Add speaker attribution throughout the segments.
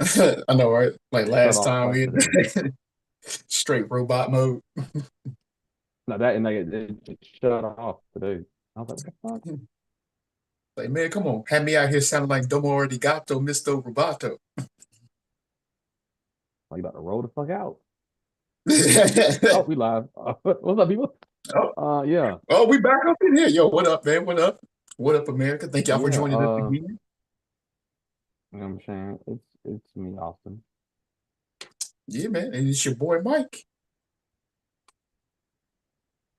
Speaker 1: I know, right? Like
Speaker 2: Shut
Speaker 1: last
Speaker 2: off
Speaker 1: time we
Speaker 2: today.
Speaker 1: had straight robot mode.
Speaker 2: No, that and like it shut off today. I was like, what the fuck?
Speaker 1: Like, man, come on. Have me out here sounding like Domo Arigato, Mr. Roboto.
Speaker 2: Like, you about to roll the fuck out. Oh, we live. What's up, people?
Speaker 1: Oh,
Speaker 2: Yeah,
Speaker 1: oh, we back up in here. Yo, what up, man? What up? What up, America? Thank y'all for
Speaker 2: yeah.
Speaker 1: joining us again.
Speaker 2: You know what I'm saying? It's me, Austin.
Speaker 1: Yeah, man. And it's your boy Mike.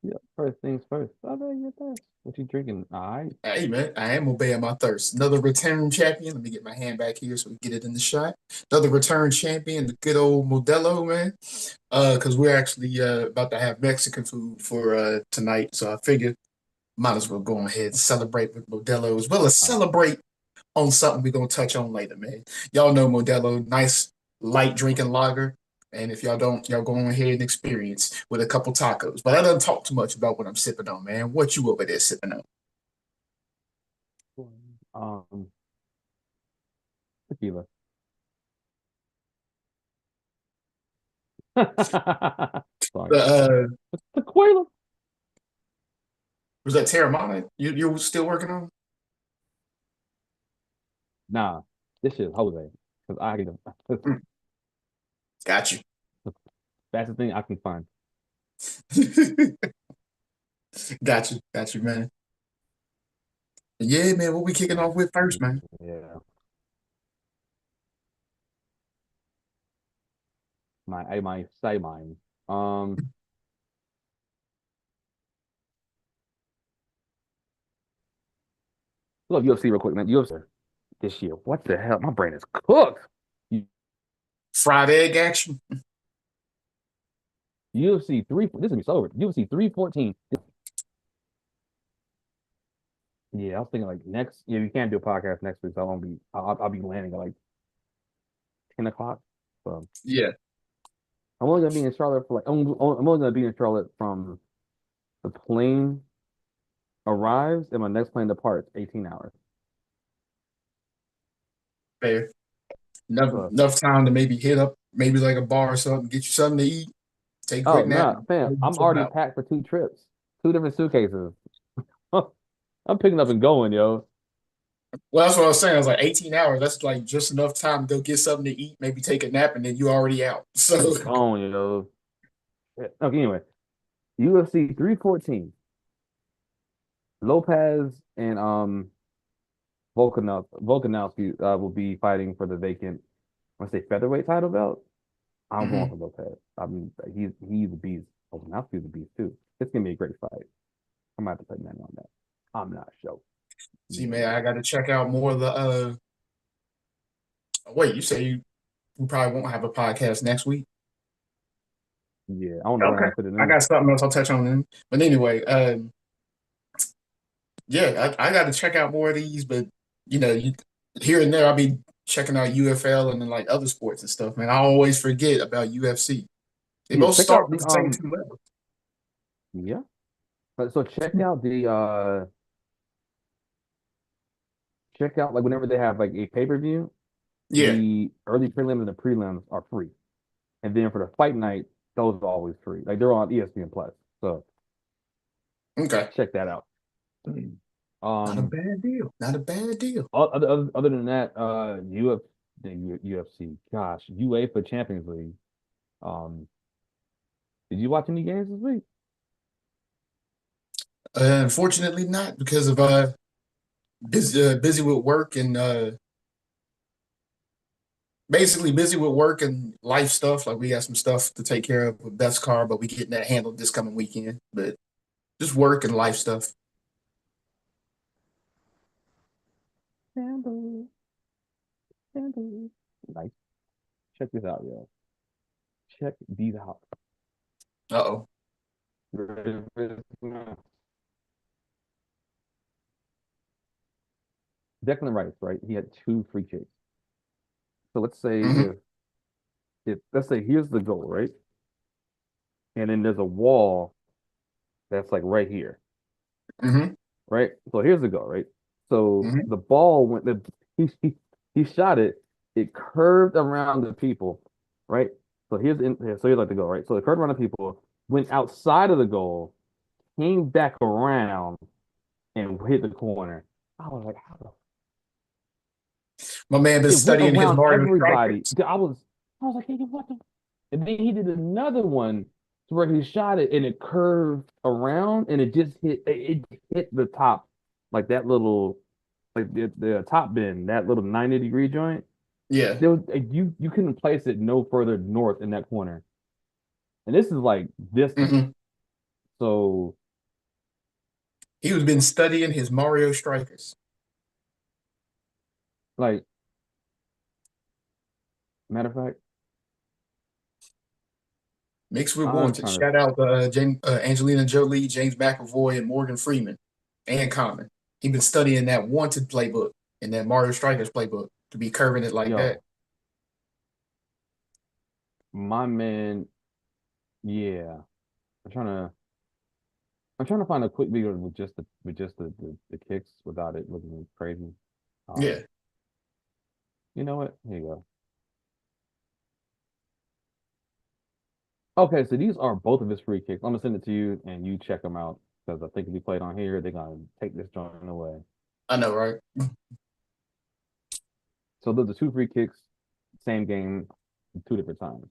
Speaker 2: Yeah, first things first. I bet you first. What you drinking? All right.
Speaker 1: Hey, man, I am obeying my thirst. Another return champion. Let me get my hand back here so we get it in the shot. Another return champion, the good old Modelo, man. Because we're actually about to have Mexican food for tonight. So I figured might as well go ahead and celebrate with Modelo as well as
Speaker 2: All right.
Speaker 1: celebrate on something we're gonna touch on later, man. Y'all know Modelo, nice light drinking lager. And if y'all don't, y'all go on ahead and experience with a couple tacos. But I don't talk too much about what I'm sipping on, man. What you over there sipping on?
Speaker 2: Um, Tequila. Sorry.
Speaker 1: The
Speaker 2: Tequila.
Speaker 1: was that Terramana you still working on?
Speaker 2: Nah, this shit is Jose. Because I get the
Speaker 1: Mm, got you.
Speaker 2: fastest thing I can find.
Speaker 1: Got you, man. Yeah, man. What we kicking off with first, man?
Speaker 2: Yeah. I might say mine. Um, look, UFC real quick, man. UFC this year. What the hell? My brain is cooked.
Speaker 1: Fried egg action.
Speaker 2: UFC three. This is gonna be so over. UFC 314. Yeah, I was thinking like next. Yeah, we can't do a podcast next week, so I won't be. I'll be landing at like 10 o'clock. So
Speaker 1: Yeah,
Speaker 2: I'm only gonna be in Charlotte for like. I'm only gonna be in Charlotte from the plane arrives and my next plane departs 18 hours.
Speaker 1: fair.
Speaker 2: So,
Speaker 1: Enough time to maybe hit up maybe like a bar or something, get you something to eat, take a
Speaker 2: oh
Speaker 1: quick nap,
Speaker 2: no,
Speaker 1: and
Speaker 2: fam, I'm
Speaker 1: chill
Speaker 2: already
Speaker 1: out.
Speaker 2: packed for 2 trips, 2 different suitcases. I'm picking up and going, yo.
Speaker 1: Well, that's what I was saying. I was like 18 hours. That's like just enough time to go get something to eat, maybe take a nap, and then you already out. So
Speaker 2: I'm going, yo. Okay, anyway, UFC 314. Lopez and Volkanovski will be fighting for the vacant, I want to say featherweight title belt. I'm going
Speaker 1: mhm.
Speaker 2: for Lopez. I mean, he's a beast. Volkanovski's a beast too. It's gonna be a great fight. I'm gonna have to put money on that. I'm not sure.
Speaker 1: See, man, I got to check out more of the. Wait, you say you probably won't have a podcast next week?
Speaker 2: Yeah, I don't know when I'm
Speaker 1: Okay,
Speaker 2: gonna fit it
Speaker 1: I
Speaker 2: in.
Speaker 1: got something else I'll touch on then. But anyway, yeah, I got to check out more of these. But you here and there, I'll be checking out UFL and then like other sports and stuff. Man, I always forget about UFC. They
Speaker 2: Yeah,
Speaker 1: both
Speaker 2: check
Speaker 1: start
Speaker 2: out
Speaker 1: with
Speaker 2: the
Speaker 1: the same two levels.
Speaker 2: yeah. So check out like whenever they have like a pay-per-view,
Speaker 1: Yeah.
Speaker 2: the early prelims and the prelims are free. And then for the fight night, those are always free. Like they're on ESPN Plus. So
Speaker 1: Okay.
Speaker 2: check that out.
Speaker 1: Not a
Speaker 2: Um
Speaker 1: bad deal. Not a bad deal.
Speaker 2: other than that, UFC, gosh, UEFA Champions League. Did you watch any games this week?
Speaker 1: Unfortunately, not because of busy with work and basically busy with work and life stuff. Like we got some stuff to take care of with Beth's car, but we getting that handled this coming weekend. But just work and life stuff.
Speaker 2: Scandal, scandal. Nice. Check this out, yo. Check these out.
Speaker 1: Uh-oh.
Speaker 2: Declan Rice, right? He had 2 free kicks. So let's say
Speaker 1: Hmm.
Speaker 2: if let's say here's the goal, right? And then there's a wall that's like right here,
Speaker 1: Hmm.
Speaker 2: right? So here's the goal, right? So
Speaker 1: Hmm.
Speaker 2: the ball went the he shot it It curved around the people, right? So here's like the goal, right? So it curved around the people, went outside of the goal, came back around and hit the corner. I was like, how the
Speaker 1: My man been
Speaker 2: it went
Speaker 1: studying his
Speaker 2: around
Speaker 1: Mario
Speaker 2: everybody.
Speaker 1: strikers.
Speaker 2: I was like, hey, what the? And then he did another one to where he shot it and it curved around and it just it hit the top, like that little like the top bend, that little 90-degree joint.
Speaker 1: Yeah.
Speaker 2: There was you couldn't place it no further north in that corner. And this is like distance.
Speaker 1: Hmm.
Speaker 2: So
Speaker 1: He was been studying his Mario strikers.
Speaker 2: like matter of fact,
Speaker 1: Mixed
Speaker 2: I'm
Speaker 1: rewards. And
Speaker 2: trying to
Speaker 1: shout out Angelina Jolie, James McAvoy, and Morgan Freeman, and Common. He been studying that Wanted playbook and that Mario Strikers playbook to be curving it like that.
Speaker 2: yo, my man, yeah. I'm trying to I'm trying to find a quick video with just the kicks without it looking crazy. Um,
Speaker 1: Yeah.
Speaker 2: you know what? Here you go. Okay, so these are both of his free kicks. I'm gonna send it to you and you check them out because I think if you play it on here, they're gonna take this joint away.
Speaker 1: I know, right?
Speaker 2: So those are two free kicks, same game, two different times.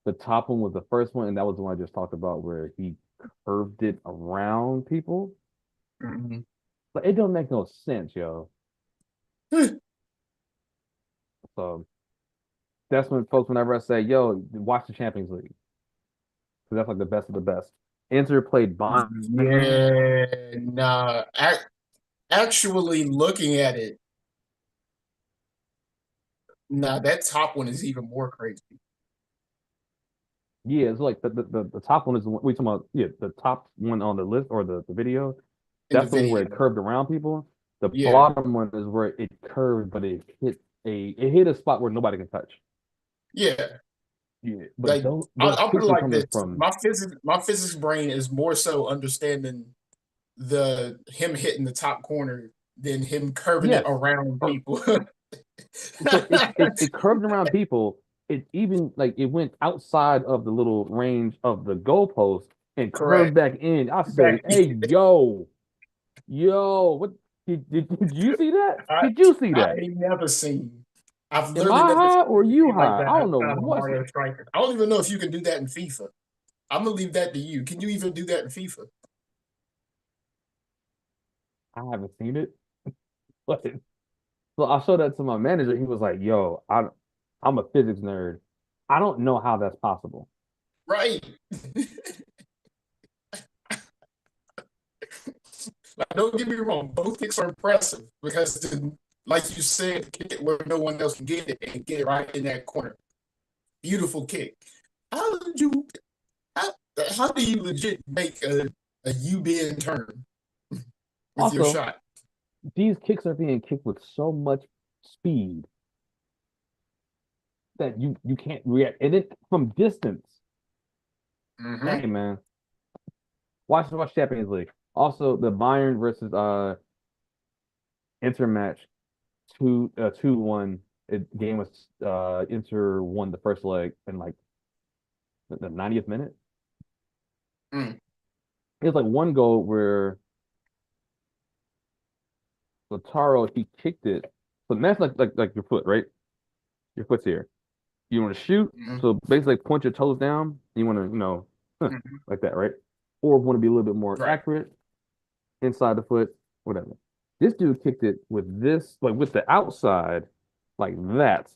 Speaker 2: The top one was the first one, and that was the one I just talked about where he curved it around people.
Speaker 1: Hmm.
Speaker 2: But it don't make no sense, yo. So that's when folks, whenever I say, yo, watch the Champions League, because that's like the best of the best. Inter played Bayern.
Speaker 1: Yeah, nah. Actually, looking at it, nah, that top one is even more crazy
Speaker 2: Yeah, it's like the top one is the one we talking about. Yeah, the top one on the list or the video.
Speaker 1: in the
Speaker 2: That's the one where it
Speaker 1: video.
Speaker 2: curved around people. The
Speaker 1: Yeah,
Speaker 2: bottom one is where it curved, but it hit a spot where nobody can touch.
Speaker 1: yeah.
Speaker 2: Yeah, but
Speaker 1: Like
Speaker 2: those
Speaker 1: I'll put it
Speaker 2: kicks were
Speaker 1: like
Speaker 2: coming
Speaker 1: this:
Speaker 2: from
Speaker 1: my physics brain is more so understanding the him hitting the top corner than him curving it
Speaker 2: yes,
Speaker 1: around
Speaker 2: or
Speaker 1: people.
Speaker 2: so it curved around people. It even like it went outside of the little range of the goalpost and curved
Speaker 1: Correct.
Speaker 2: back in. I say,
Speaker 1: Back.
Speaker 2: hey, yo, what did you see that?
Speaker 1: I
Speaker 2: Did you see
Speaker 1: I
Speaker 2: that?
Speaker 1: ain't never seen. I've
Speaker 2: Am
Speaker 1: literally
Speaker 2: I
Speaker 1: never
Speaker 2: high
Speaker 1: seen
Speaker 2: or you
Speaker 1: anything like
Speaker 2: high?
Speaker 1: that
Speaker 2: I don't know
Speaker 1: outside of
Speaker 2: what's
Speaker 1: Mario Striker. I don't even know if you can do that in FIFA. I'm gonna leave that to you. Can you even do that in FIFA?
Speaker 2: I haven't seen it. But so I showed that to my manager. He was like, yo, I'm a physics nerd. I don't know how that's possible.
Speaker 1: Right. Like, don't get me wrong, both kicks are impressive because, like you said, kick it where no one else can get it and get it right in that corner. Beautiful kick. How did you? How, how do you legit make a U-bend turn with your
Speaker 2: Also,
Speaker 1: shot?
Speaker 2: these kicks are being kicked with so much speed that you can't react. And then from distance,
Speaker 1: Mm-hmm.
Speaker 2: hey man, watch Champions League. Also, the Bayern versus Inter match 2-1. It game was Inter won the first leg in like the 90th minute.
Speaker 1: Mm.
Speaker 2: It was like one goal where Lautaro he kicked it. So that's like your foot, right? Your foot's here. You want to shoot,
Speaker 1: Mm-hmm.
Speaker 2: so basically point your toes down. You want to,
Speaker 1: Mm-hmm.
Speaker 2: like that, right? Or want to be a little bit more
Speaker 1: Right.
Speaker 2: accurate inside the foot, whatever. This dude kicked it with this, like with the outside, like that,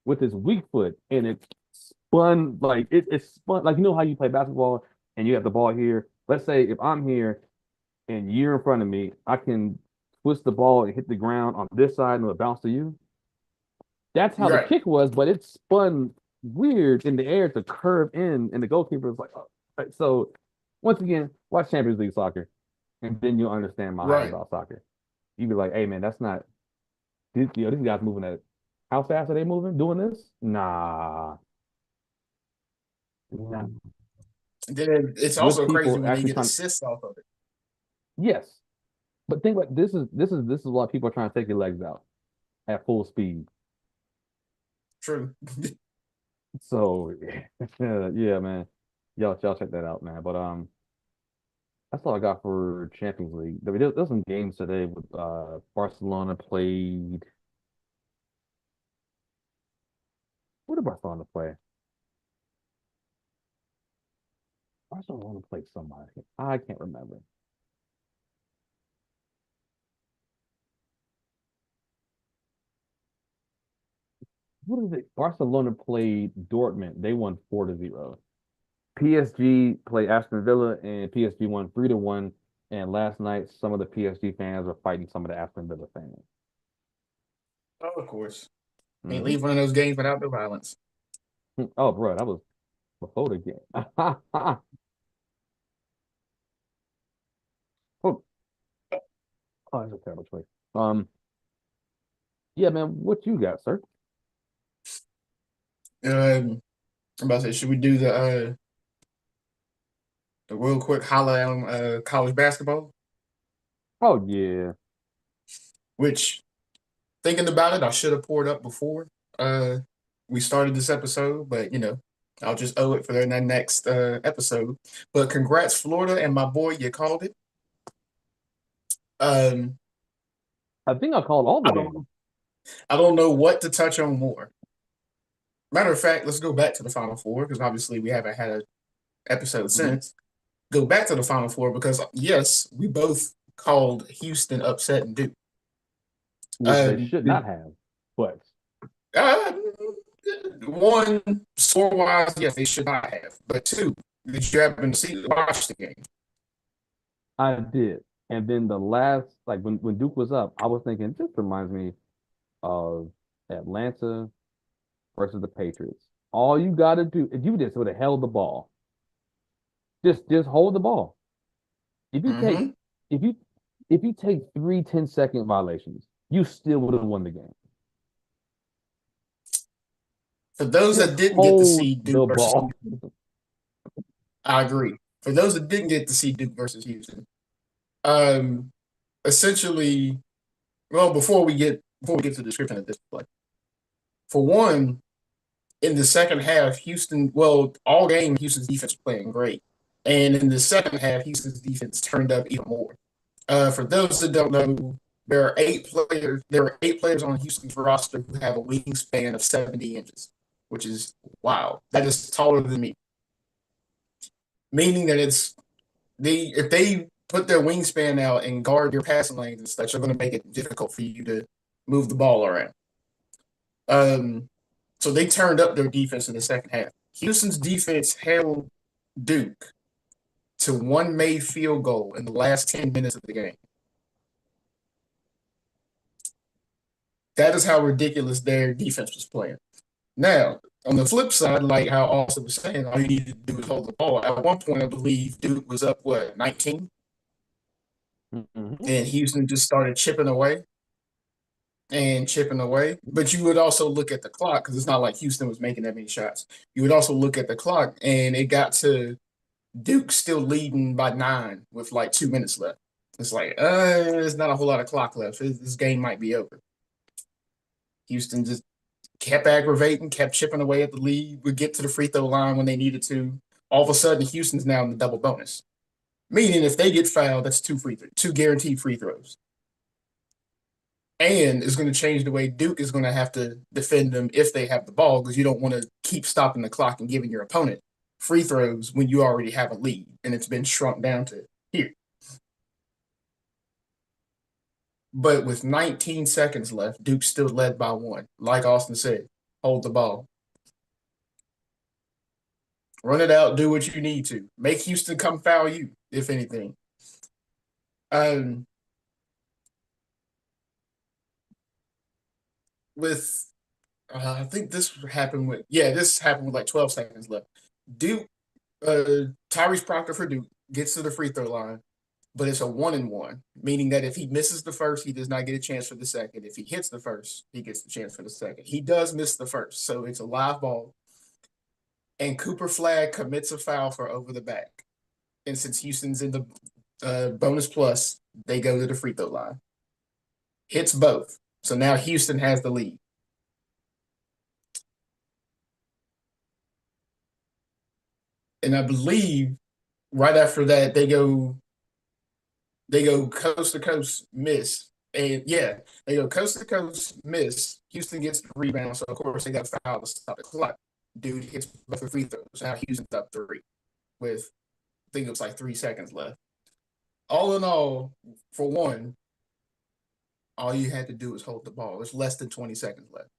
Speaker 2: with his weak foot, and it spun like it spun like how you play basketball and you have the ball here. Let's say if I'm here and you're in front of me, I can twist the ball and hit the ground on this side and it'll bounce to you. That's how the
Speaker 1: Right.
Speaker 2: kick was, but it spun weird in the air to curve in, and the goalkeeper was like, oh. So once again, watch Champions League soccer, and then you'll understand my hype
Speaker 1: Right.
Speaker 2: about soccer. You be like, hey man, that's not these guys moving at how fast are they moving doing this? Nah.
Speaker 1: Then it's
Speaker 2: With
Speaker 1: also crazy
Speaker 2: people
Speaker 1: when they
Speaker 2: actually
Speaker 1: get
Speaker 2: trying,
Speaker 1: assists off of it.
Speaker 2: yes, but think like this is why people are trying to take your legs out at full speed.
Speaker 1: True.
Speaker 2: So yeah, man. Y'all check that out, man. But that's all I got for Champions League. There's some games today with Barcelona played. What did Barcelona play? Barcelona played somebody. I can't remember. What is it? Barcelona played Dortmund. They won 4-0. PSG played Aston Villa and PSG won 3-1. And last night, some of the PSG fans were fighting some of the Aston Villa fans.
Speaker 1: Oh, of course. Can't
Speaker 2: Hmm
Speaker 1: leave one of those games without the violence.
Speaker 2: Oh, bro, that was before the game. oh, oh, that's a terrible choice. Yeah, man, what you got, sir?
Speaker 1: I'm about to say, should we do the real quick highlight on college basketball?
Speaker 2: Oh yeah.
Speaker 1: Which, thinking about it, I should have poured up before uh we started this episode, but I'll just owe it for the next episode. But congrats, Florida, and my boy, you called it. Um,
Speaker 2: I think I called all the
Speaker 1: I
Speaker 2: games.
Speaker 1: don't, I don't know what to touch on more. Matter of fact, let's go back to the Final Four because obviously we haven't had an episode
Speaker 2: Mhm.
Speaker 1: since. Go back to the Final Four because yes, we both called Houston upsetting Duke.
Speaker 2: Which they
Speaker 1: Um,
Speaker 2: should not have. But
Speaker 1: uh, one score wise, yes, they should not have. But two, did you happen to watch the game?
Speaker 2: I did. And then the last, like when Duke was up, I was thinking this reminds me of Atlanta versus the Patriots. All you got to do, if you just would have held the ball, just hold the ball. If you take
Speaker 1: Mm-hmm.
Speaker 2: if you if you take 3 10-second violations, you still would have won the game.
Speaker 1: For those
Speaker 2: Just
Speaker 1: that didn't get to
Speaker 2: hold
Speaker 1: see Duke
Speaker 2: the
Speaker 1: versus
Speaker 2: ball.
Speaker 1: Houston, I agree. For those that didn't get to see Duke versus Houston, um, essentially, well, before we get to the description of this play, for one, in the second half, Houston, well, all game Houston's defense was playing great, and in the second half, Houston's defense turned up even more. For those that don't know, there are 8 players. There are 8 players on Houston's roster who have a wingspan of 70 inches, which is wow. That is taller than me, meaning that it's they if they put their wingspan out and guard your passing lanes and such, they're going to make it difficult for you to move the ball around. Um, so they turned up their defense in the second half. Houston's defense held Duke to one made field goal in the last 10 minutes of the game. That is how ridiculous their defense was playing. Now, on the flip side, like how Austin was saying, all you needed to do was hold the ball. At one point, I believe Duke was up, 19?
Speaker 2: Mhm.
Speaker 1: And Houston just started chipping away and chipping away. But you would also look at the clock because it's not like Houston was making that many shots. You would also look at the clock, and it got to Duke still leading by 9 with like 2 minutes left. It's like, there's not a whole lot of clock left. This game might be over. Houston just kept aggravating, kept chipping away at the lead, would get to the free throw line when they needed to. All of a sudden, Houston's now in the double bonus. Meaning, if they get fouled, that's two guaranteed free throws. And it's going to change the way Duke is going to have to defend them if they have the ball because you don't want to keep stopping the clock and giving your opponent free throws when you already have a lead and it's been shrunk down to here. But with 19 seconds left, Duke still led by 1. Like Austin said, hold the ball. Run it out, do what you need to. Make Houston come foul you, if anything. Um, with I think this happened with like 12 seconds left. Duke, Tyrese Proctor for Duke gets to the free throw line, but it's a 1-and-1, meaning that if he misses the first, he does not get a chance for the second. If he hits the first, he gets the chance for the second. He does miss the first, so it's a live ball. And Cooper Flag commits a foul for over the back. And since Houston's in the bonus plus, they go to the free throw line. Hits both. So now Houston has the lead. and I believe right after that they go coast to coast miss. And yeah, they go coast to coast miss. Houston gets the rebound, so of course they got foul to stop the clock. Dude hits both the free throws. Now Houston's up three with I think it was like 3 seconds left. All in all, for one, all you had to do was hold the ball. There's less than 20 seconds left.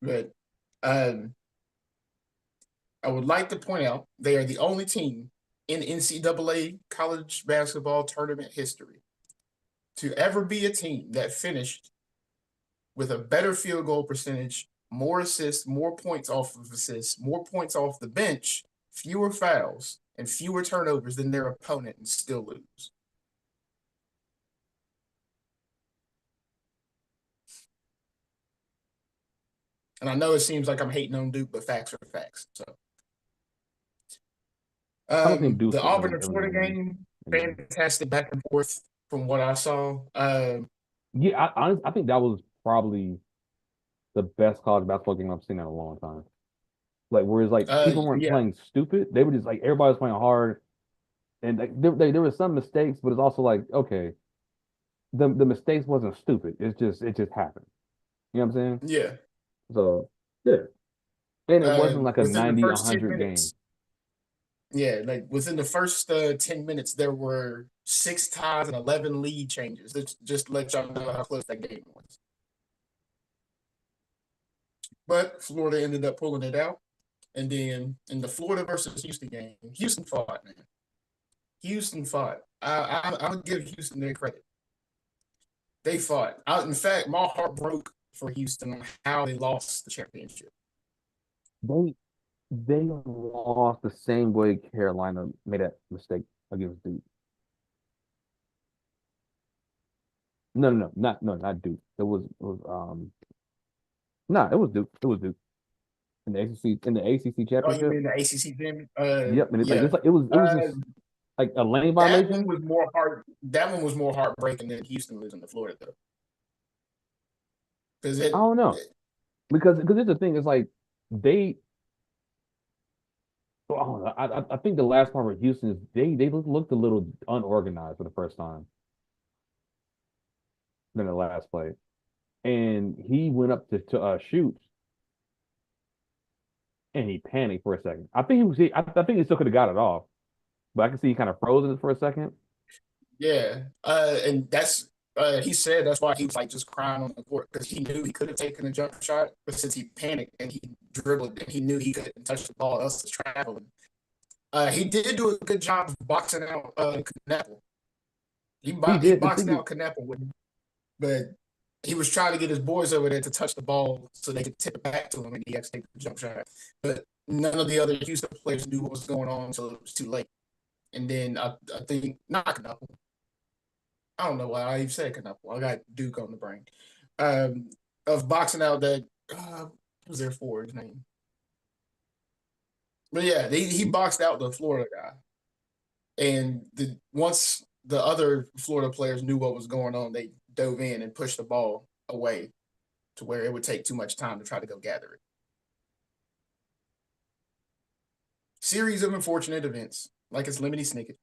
Speaker 1: But um, I would like to point out they are the only team in NCAA college basketball tournament history to ever be a team that finished with a better field goal percentage, more assists, more points off of assists, more points off the bench, fewer fouls, and fewer turnovers than their opponent and still lose. And I know it seems like I'm hating on Duke, but facts are facts. So
Speaker 2: I don't think Duke's
Speaker 1: the
Speaker 2: ever
Speaker 1: Auburn and
Speaker 2: ever gonna
Speaker 1: Florida
Speaker 2: win
Speaker 1: game,
Speaker 2: again.
Speaker 1: fantastic back and forth from what I saw.
Speaker 2: Yeah, I think that was probably the best college basketball game I've seen in a long time. Like, whereas like people weren't
Speaker 1: Yeah,
Speaker 2: playing stupid, they were just like everybody was playing hard, and like, there were some mistakes, but it's also like okay, the mistakes wasn't stupid. It just happened. You know what I'm saying?
Speaker 1: yeah.
Speaker 2: So yeah, and it wasn't like a
Speaker 1: Within the
Speaker 2: 90,
Speaker 1: first 10
Speaker 2: 100 game.
Speaker 1: minutes, yeah, like within the first 10 minutes, there were six ties and 11 lead changes. Just to let y'all know how close that game was. But Florida ended up pulling it out. And then in the Florida versus Houston game, Houston fought, man. Houston fought. I'll give Houston their credit. They fought. In fact, my heart broke for Houston on how they lost the championship.
Speaker 2: They they lost the same way Carolina made that mistake against Duke. No, not Duke. it was Duke. It was Duke in the ACC
Speaker 1: Oh, you
Speaker 2: championship.
Speaker 1: mean the ACC game?
Speaker 2: Yep, and
Speaker 1: Yeah.
Speaker 2: it was
Speaker 1: Uh,
Speaker 2: just like a lane
Speaker 1: that one
Speaker 2: violation.
Speaker 1: was more hard. That one was more heartbreaking than Houston losing to Florida, though, because
Speaker 2: I don't know because it's the thing is like they. I don't know. I think the last part with Houston is they looked a little unorganized for the first time than the last play, and he went up to shoot and he panicked for a second. I think I think he still could have got it off, but I can see he kind of froze it for a second.
Speaker 1: yeah. And that's he said that's why he was like just crying on the court because he knew he could have taken a jump shot, but since he panicked and he dribbled and he knew he couldn't touch the ball, else was traveling. He did do a good job of boxing out Knappel.
Speaker 2: He
Speaker 1: He
Speaker 2: did. The
Speaker 1: boxed
Speaker 2: thing is,
Speaker 1: out Knappel with him, but he was trying to get his boys over there to touch the ball so they could tip it back to him and he had to take the jump shot. But none of the other Houston players knew what was going on until it was too late. And then I think not Knappel. I don't know why I even said Knappel. I got Duke on the brain. Um, of boxing out that what was their forward's name? But yeah, he boxed out the Florida guy. And once the other Florida players knew what was going on, they dove in and pushed the ball away to where it would take too much time to try to go gather it. Series of unfortunate events, like it's Lemony Snicket.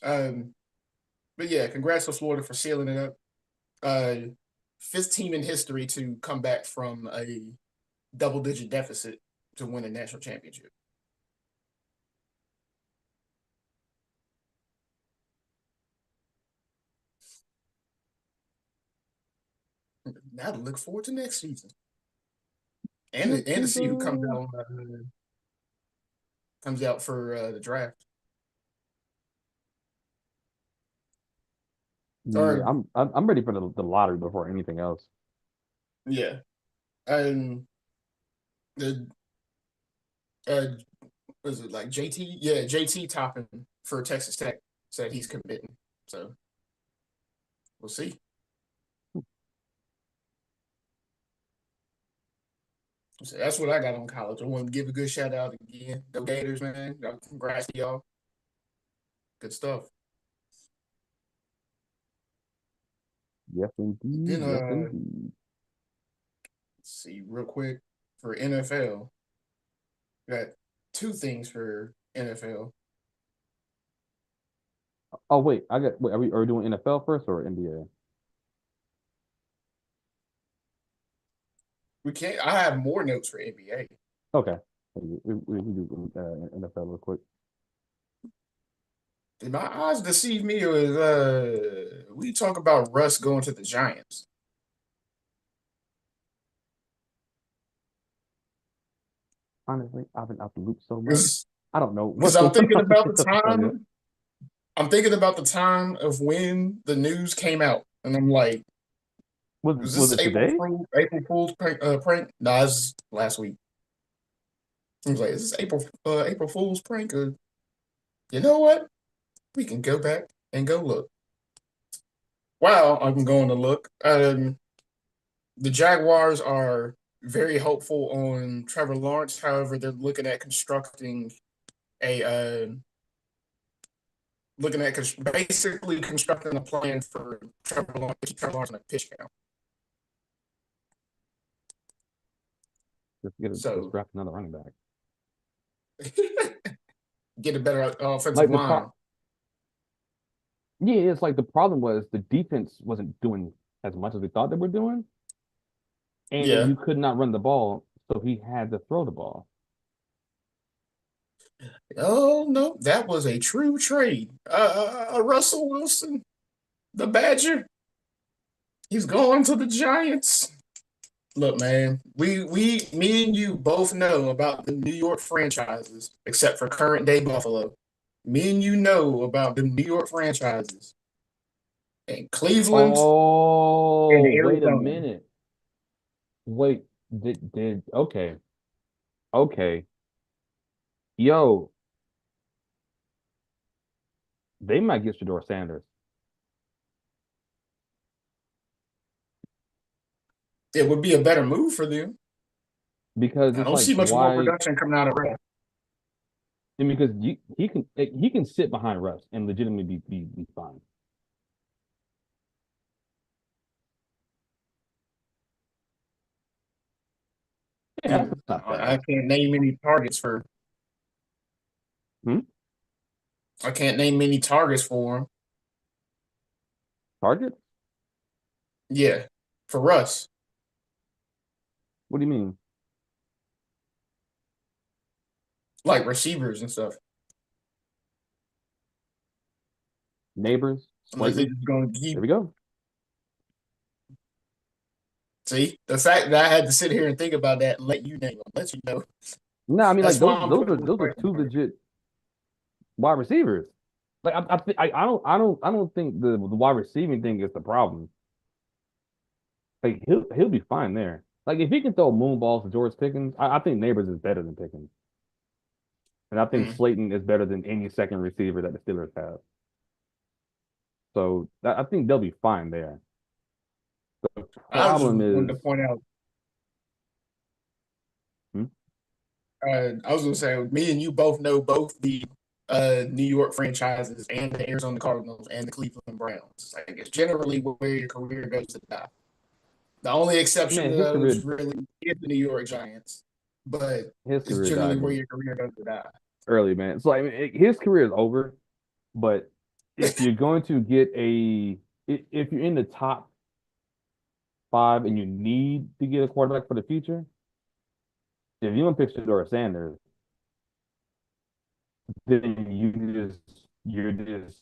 Speaker 1: Um, but yeah, congrats to Florida for sealing it up. Uh, fifth team in history to come back from a double-digit deficit to win a national championship. Now to look forward to next season and to see who comes out for the draft.
Speaker 2: yeah,
Speaker 1: Or
Speaker 2: I'm ready for the lottery before anything else.
Speaker 1: yeah, and the uh, was it like JT? Yeah, JT Toppin for Texas Tech said he's committing. So we'll see. So that's what I got on college. I want to give a good shout out again. The Gators, man. Congrats to y'all. Good stuff.
Speaker 2: Yes,
Speaker 1: Then
Speaker 2: indeed. Yes, indeed.
Speaker 1: see real quick for NFL. Got two things for NFL.
Speaker 2: Oh wait, I got. Wait, are we doing NFL first or NBA?
Speaker 1: We can't. I have more notes for NBA.
Speaker 2: Okay, we can do NFL real quick.
Speaker 1: Did my eyes deceive me, or is we talk about Russ going to the Giants?
Speaker 2: Honestly, I've been out the loop so much.
Speaker 1: Because
Speaker 2: I don't know what's
Speaker 1: I'm
Speaker 2: going
Speaker 1: thinking
Speaker 2: on
Speaker 1: about
Speaker 2: with
Speaker 1: the
Speaker 2: the NFL.
Speaker 1: time. I'm thinking about the time of when the news came out, and I'm like, was
Speaker 2: Was
Speaker 1: this
Speaker 2: it today?
Speaker 1: April Fool's prank? Nah, it's last week. I was like, is this April Fool's prank? Or, you know what? We can go back and go look. Wow, I'm going to look. The Jaguars are very hopeful on Trevor Lawrence. However, they're looking at constructing a basically constructing a plan for Trevor Lawrence to keep Trevor Lawrence in a pitch count.
Speaker 2: Just
Speaker 1: So
Speaker 2: draft another running back.
Speaker 1: get a better offensive
Speaker 2: Like the
Speaker 1: line.
Speaker 2: yeah, it's like the problem was the defense wasn't doing as much as we thought they were doing, and
Speaker 1: Yeah.
Speaker 2: you could not run the ball, so he had to throw the ball.
Speaker 1: Oh no, that was a true trade. Russell Wilson, the Badger, he's going to the Giants. Look, man, me and you both know about the New York franchises, except for current day Buffalo. Me and you know about the New York franchises in Cleveland and
Speaker 2: Oh, wait a
Speaker 1: Arizona.
Speaker 2: minute. Wait, did okay, okay. Yo, they might get Shador Sanders
Speaker 1: It would be a better move for them.
Speaker 2: because
Speaker 1: I
Speaker 2: it's
Speaker 1: don't
Speaker 2: like
Speaker 1: see much more
Speaker 2: why?
Speaker 1: production coming out of Red.
Speaker 2: I mean, because he can sit behind Russ and legitimately be fine. Yeah, that's not
Speaker 1: I
Speaker 2: bad.
Speaker 1: can't name any targets for.
Speaker 2: Hmm?
Speaker 1: I can't name any targets for him.
Speaker 2: Target?
Speaker 1: Yeah, for Russ,
Speaker 2: What do you mean?
Speaker 1: like receivers and stuff.
Speaker 2: Neighbors,
Speaker 1: Unless they're
Speaker 2: Slayton.
Speaker 1: just going to
Speaker 2: There
Speaker 1: keep.
Speaker 2: we go.
Speaker 1: See, the fact that I had to sit here and think about that and let you name them, let you know.
Speaker 2: No, I mean like
Speaker 1: That's why I'm putting this
Speaker 2: those are
Speaker 1: question
Speaker 2: two
Speaker 1: mark.
Speaker 2: legit wide receivers. Like I don't think the wide receiving thing is the problem. Like he'll be fine there. Like if he can throw moon balls to George Pickens, I think Neighbors is better than Pickens, and I think
Speaker 1: Hmm.
Speaker 2: Slayton is better than any second receiver that the Steelers have. So I think they'll be fine there. The
Speaker 1: I was just
Speaker 2: problem
Speaker 1: wanted to
Speaker 2: is,
Speaker 1: point out.
Speaker 2: hmm,
Speaker 1: I was going to say, me and you both know both the New York franchises and the Arizona Cardinals and the Cleveland Browns. Like it's generally where your career goes to die. The only exception to
Speaker 2: man,
Speaker 1: those really is the New York Giants, but
Speaker 2: his
Speaker 1: it's
Speaker 2: career
Speaker 1: generally
Speaker 2: died
Speaker 1: where your career goes to die.
Speaker 2: early, man. So I mean, his career is over. But if you're going to get if you're in the top five and you need to get a quarterback for the future, if you don't pick Shador Sanders, then you're just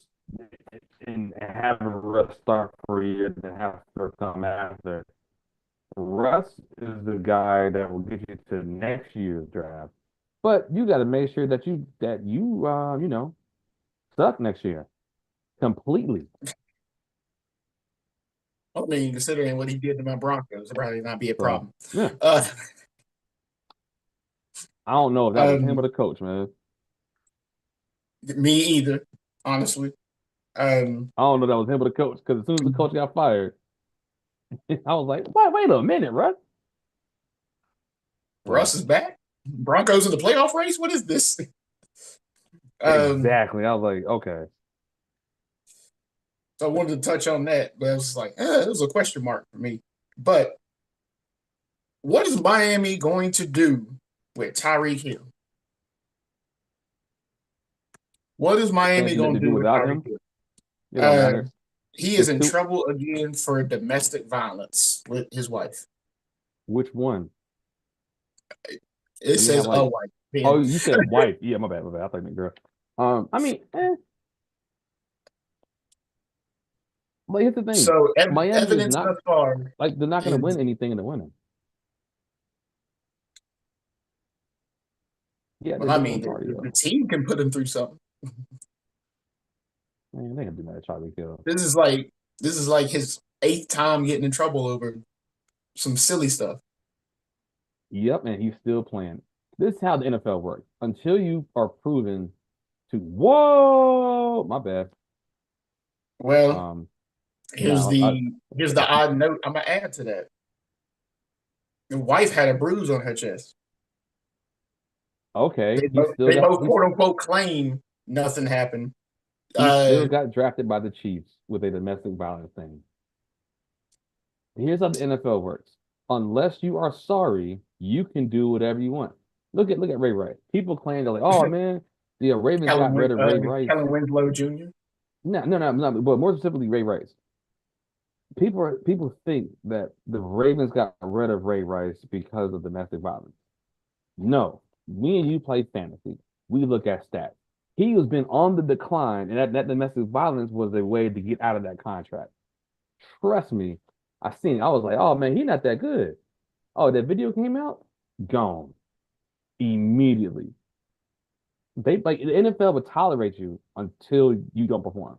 Speaker 2: and have a rough start for a year, then have to come after. Russ is the guy that will get you to next year's draft, but you got to make sure that you know suck next year completely.
Speaker 1: I mean, considering what he did to my Broncos, it'd probably not be a
Speaker 2: So
Speaker 1: problem.
Speaker 2: yeah,
Speaker 1: Uh,
Speaker 2: I don't know if that was him or
Speaker 1: um,
Speaker 2: the coach, man.
Speaker 1: me either, honestly. Um,
Speaker 2: I don't know if that was him or the coach because as soon as the coach got fired, I was like, wait a minute, Russ.
Speaker 1: Russ
Speaker 2: So
Speaker 1: is back. Broncos in the playoff race. What is this? Um,
Speaker 2: exactly, I was like, okay,
Speaker 1: so I wanted to touch on that, but I was like, it was a question mark for me. But What is Miami going to do with Tyreek Hill? What is Miami
Speaker 2: Anything
Speaker 1: going
Speaker 2: to
Speaker 1: to
Speaker 2: do
Speaker 1: do with
Speaker 2: without
Speaker 1: Tyreek
Speaker 2: him,
Speaker 1: Hill?
Speaker 2: it don't
Speaker 1: Uh,
Speaker 2: matter.
Speaker 1: he is
Speaker 2: It's
Speaker 1: in
Speaker 2: two.
Speaker 1: trouble again for domestic violence with his wife.
Speaker 2: Which one?
Speaker 1: It
Speaker 2: Let me have
Speaker 1: says a
Speaker 2: like.
Speaker 1: wife.
Speaker 2: Oh,
Speaker 1: Ben.
Speaker 2: you said wife. Yeah, my bad, my bad. I thought you meant girl. I mean, but here's the thing:
Speaker 1: So
Speaker 2: Miami is
Speaker 1: evidence
Speaker 2: not
Speaker 1: thus far
Speaker 2: like they're not going to
Speaker 1: is
Speaker 2: win anything in the winning. Yeah,
Speaker 1: well,
Speaker 2: they're
Speaker 1: I
Speaker 2: doing
Speaker 1: mean, the
Speaker 2: cardio.
Speaker 1: team can put him through something.
Speaker 2: Man, they gonna do that. Charlie Kill.
Speaker 1: This is like this is like his eighth time getting in trouble over some silly stuff.
Speaker 2: Yep, and he's still playing. This is how the NFL works. Until you are proven to, whoa, my bad.
Speaker 1: Well,
Speaker 2: Um,
Speaker 1: here's
Speaker 2: no,
Speaker 1: the here's the odd note I'm gonna add to that. The wife had a bruise on her chest.
Speaker 2: okay,
Speaker 1: They both quote unquote claim nothing happened.
Speaker 2: he still
Speaker 1: Uh,
Speaker 2: got drafted by the Chiefs with a domestic violence thing. Here's how the NFL works. Unless you are sorry, you can do whatever you want. Look at Ray Rice. People claim they're like, oh man, the Ravens got rid of Ray Rice.
Speaker 1: Kellen Winslow Jr.
Speaker 2: No. But more specifically, Ray Rice. People think that the Ravens got rid of Ray Rice because of domestic violence. No, me and you play fantasy. We look at stats. He has been on the decline, and that domestic violence was a way to get out of that contract. Trust me, I seen it. I was like, oh man, he's not that good. Oh, that video came out, gone immediately. They like the NFL would tolerate you until you don't perform.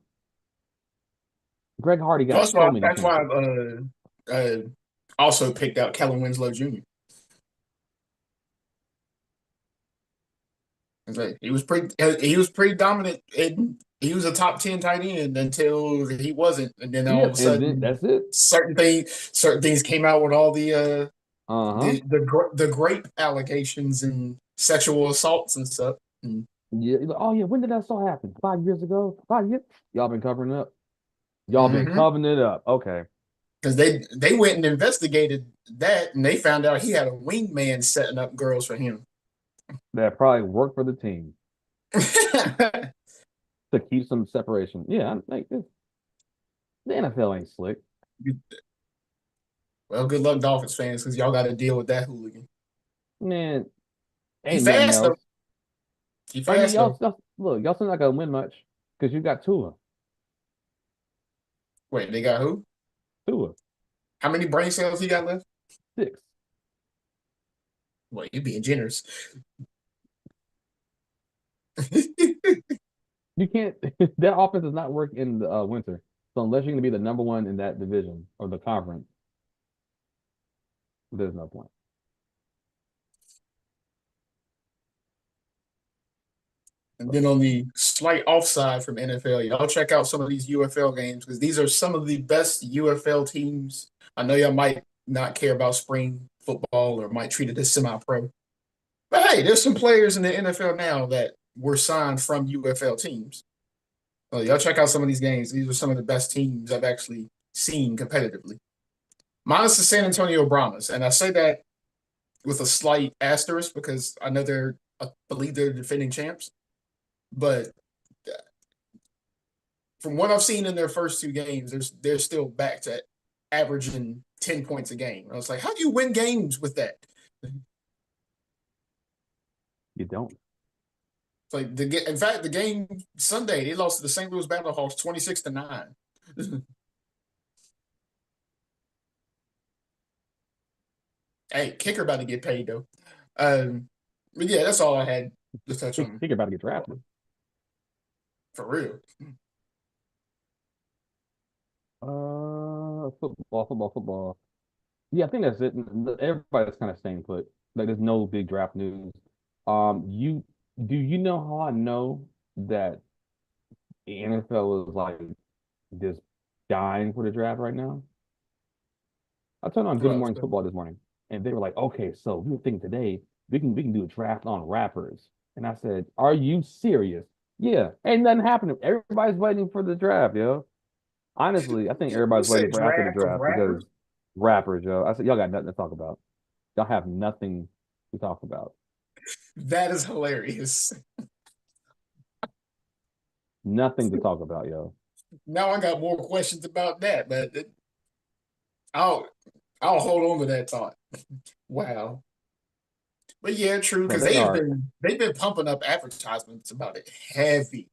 Speaker 2: Greg Hardy got so many
Speaker 1: That's why
Speaker 2: chances.
Speaker 1: I also picked out Kellen Winslow Jr. It's like he was pretty dominant and he was a top 10 tight end until he wasn't. And then all of
Speaker 2: Yep,
Speaker 1: a
Speaker 2: and then
Speaker 1: sudden
Speaker 2: that's it.
Speaker 1: certain things came out with all
Speaker 2: Uh-huh.
Speaker 1: the grape allegations and sexual assaults and stuff. And
Speaker 2: Yeah. Oh yeah. When did that all happen? 5 years ago? 5 years? Y'all been covering it up. Y'all been
Speaker 1: mm-hmm.
Speaker 2: covering it up. Okay.
Speaker 1: Because they went and investigated that and they found out he had a wingman setting up girls for him.
Speaker 2: That probably worked for the team to keep some separation. Yeah, like this, the NFL ain't slick.
Speaker 1: Well, good luck, Dolphins fans, because y'all got to deal with that hooligan.
Speaker 2: Man,
Speaker 1: He
Speaker 2: ain't nothing
Speaker 1: fast though.
Speaker 2: else.
Speaker 1: He
Speaker 2: I mean,
Speaker 1: fast though.
Speaker 2: look, y'all still not gonna win much because you got Tua.
Speaker 1: Wait, they got who?
Speaker 2: Tua.
Speaker 1: How many brain cells he got left?
Speaker 2: 6.
Speaker 1: Well, you being generous.
Speaker 2: You can't that offense does not work in the winter. So unless you're gonna be the number one in that division or the conference, there's no point.
Speaker 1: And
Speaker 2: So
Speaker 1: then on the slight offside from NFL, y'all check out some of these UFL games because these are some of the best UFL teams. I know y'all might not care about spring football or might treat it as semi-pro. But hey, there's some players in the NFL now that were signed from UFL teams. Y'all check out some of these games. These are some of the best teams I've actually seen competitively. Minus the San Antonio Brahmas. And I say that with a slight asterisk because I believe they're defending champs. But from what I've seen in their first two games, they're still back to averaging 10 points a game. I was like, how do you win games with that?
Speaker 2: you don't.
Speaker 1: It's like in fact, the game Sunday, they lost to the St. Louis Battlehawks 26-9. Hey, kicker about to get paid though. But yeah, that's all I had to touch
Speaker 2: Think,
Speaker 1: on
Speaker 2: think about to get drafted.
Speaker 1: for real.
Speaker 2: Football. Yeah, I think that's it. Everybody's kind of staying put. Like, there's no big draft news. You do you know how I know that the NFL is like just dying for the draft right now? I turned on Good
Speaker 1: Well,
Speaker 2: Morning Football this morning, and they were like, "Okay, so we were thinking today we can do a draft on rappers." And I said, "Are you serious?" Yeah, ain't nothing happening. Everybody's waiting for the draft, yo. Honestly, I think
Speaker 1: you
Speaker 2: everybody's waiting
Speaker 1: said
Speaker 2: for after the
Speaker 1: draft of
Speaker 2: draft because
Speaker 1: rappers.
Speaker 2: rappers, yo. I said, y'all got nothing to talk about. Y'all have nothing to talk about.
Speaker 1: That is hilarious.
Speaker 2: Nothing to talk about, yo.
Speaker 1: Now I got more questions about that, but I'll I'll hold on to that thought. Wow. But yeah, true,
Speaker 2: So
Speaker 1: because
Speaker 2: they are,
Speaker 1: they've been pumping up advertisements about it heavy,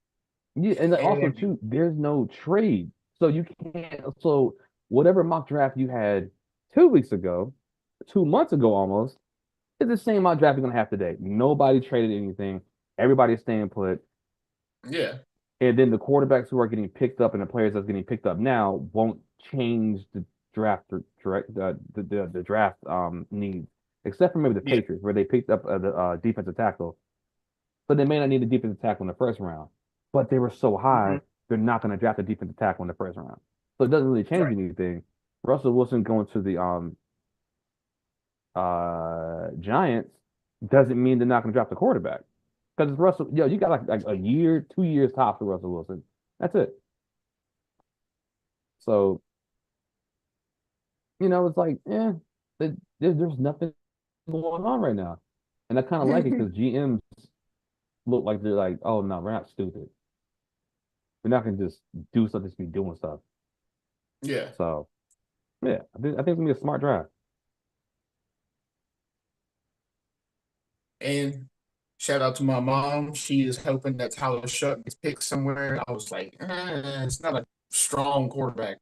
Speaker 2: yeah, and then also
Speaker 1: heavy.
Speaker 2: too, there's no trade. So you can't, so whatever mock draft you had 2 weeks ago, 2 months ago almost, is the same mock draft you're gonna have today. Nobody traded anything. Everybody's staying put.
Speaker 1: Yeah,
Speaker 2: And then the quarterbacks who are getting picked up and the players that's getting picked up now won't change the draft the draft needs, except for maybe the
Speaker 1: yeah,
Speaker 2: Patriots where they picked up the defensive tackle, but they may not need a defensive tackle in the first round. But they were so
Speaker 1: hmm
Speaker 2: high, they're not going to draft a defensive tackle in the first round. So it doesn't really change
Speaker 1: right,
Speaker 2: anything. Russell Wilson going to the Giants doesn't mean they're not going to draft a quarterback because it's Russell. Yo, you got like a year, 2 years top for Russell Wilson. That's it. So it's like, there's nothing going on right now, and I kind of like it because GMs look like they're like, oh no, we're not stupid. We're not gonna just do stuff just be doing stuff.
Speaker 1: yeah.
Speaker 2: So yeah, I think it's gonna be a smart draft.
Speaker 1: And shout out to my mom. She is hoping that Tyler Shuck gets picked somewhere. I was like, it's not a strong quarterback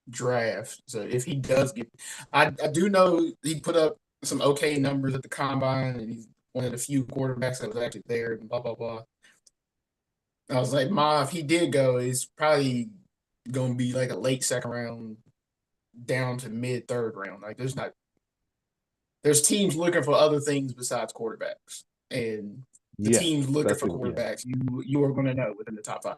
Speaker 1: draft. So if he does get, I do know he put up some okay numbers at the combine, and he's one of the few quarterbacks that was actually there. And blah blah blah. I was like, Ma, if he did go, it's probably gonna be like a late second round down to mid third round. Like there's teams looking for other things besides quarterbacks, and the
Speaker 2: Yes,
Speaker 1: teams looking for
Speaker 2: especially yeah.
Speaker 1: quarterbacks, you are going to know within the top five.